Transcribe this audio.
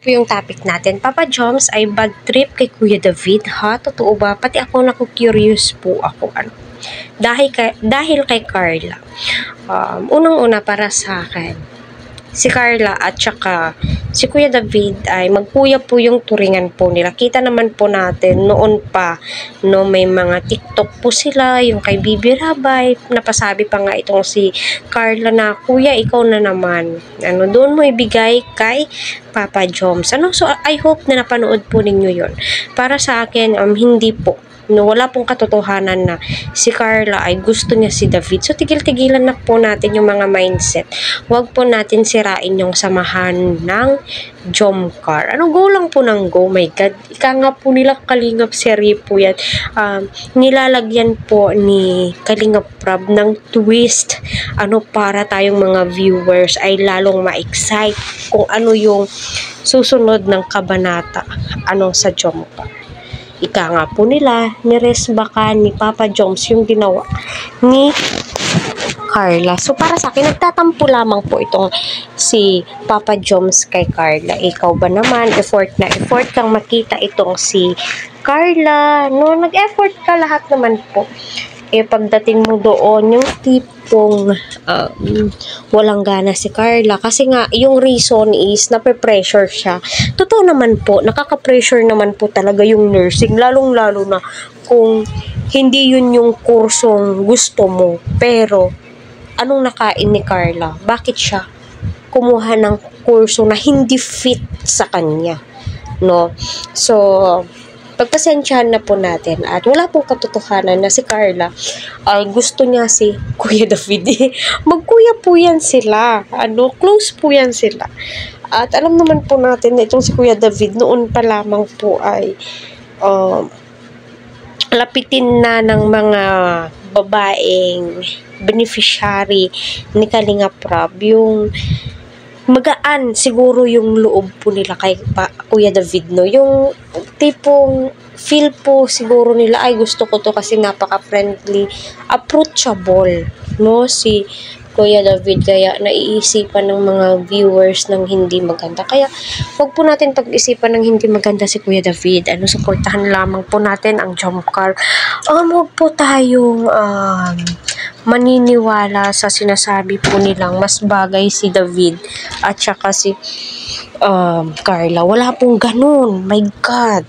po yung topic natin. Papa Joms, ay bad trip kay Kuya David, ha? Totoo ba? Pati ako naku-curious po ako. Dahil kay Carla. Unang-una para sa akin, si Carla at saka si Kuya David ay magkuya po yung turingan po nila. Kita naman po natin noon pa, no, may mga TikTok po sila, yung kay Bibi Rabay, napasabi pa nga itong si Carla na, "Kuya, ikaw na naman. Doon mo ibigay kay Papa Joms." So I hope na napanood po ninyo yon. Para sa akin, hindi po. No, wala pong katotohanan na si Carla ay gusto niya si David. So, tigil-tigilan na po natin yung mga mindset. Huwag po natin sirain yung samahan ng Jomcar. Go lang po ng go. My God. Ika nga po nila Kalingap serye po yan. Nilalagyan po ni Kalingap Prab ng twist. Para tayong mga viewers ay lalong ma-excite kung ano yung susunod ng kabanata. Sa Jomcar. Ika nga po nila, niresbakan ni Papa Joms yung ginawa ni Carla. So, para sa akin, nagtatampo lamang po itong si Papa Joms kay Carla. Ikaw ba naman, effort kang makita itong si Carla. No, nag-effort ka lahat naman po. Pagdating mo doon, yung tipong walang gana si Carla. Kasi nga, yung reason is nape-pressure siya. Totoo naman po, nakaka-pressure naman po talaga yung nursing. Lalong-lalo na kung hindi yun yung kursong gusto mo. Pero, anong nakain ni Carla? Bakit siya kumuha ng kurso na hindi fit sa kanya? No? So, pagpasensyahan na po natin at wala pong katotohanan na si Carla ay gusto niya si Kuya David. Magkuya po yan sila. Close po yan sila. At alam naman po natin na itong si Kuya David noon pa lamang po ay lapitin na ng mga babaeng beneficiary ni Kalingap Prab. Yung magaan siguro yung loob po nila kay Kuya David, no? Yung tipong feel po siguro nila, ay gusto ko to kasi napaka-friendly, approachable, no? Si Kuya David, kaya naiisipan ng mga viewers ng hindi maganda. Kaya wag po natin pag-isipan ng hindi maganda si Kuya David. Suportahan lamang po natin ang Jomcar. Wag po tayong maniniwala sa sinasabi po nilang mas bagay si David at saka si Carla. Wala pong ganun. My God.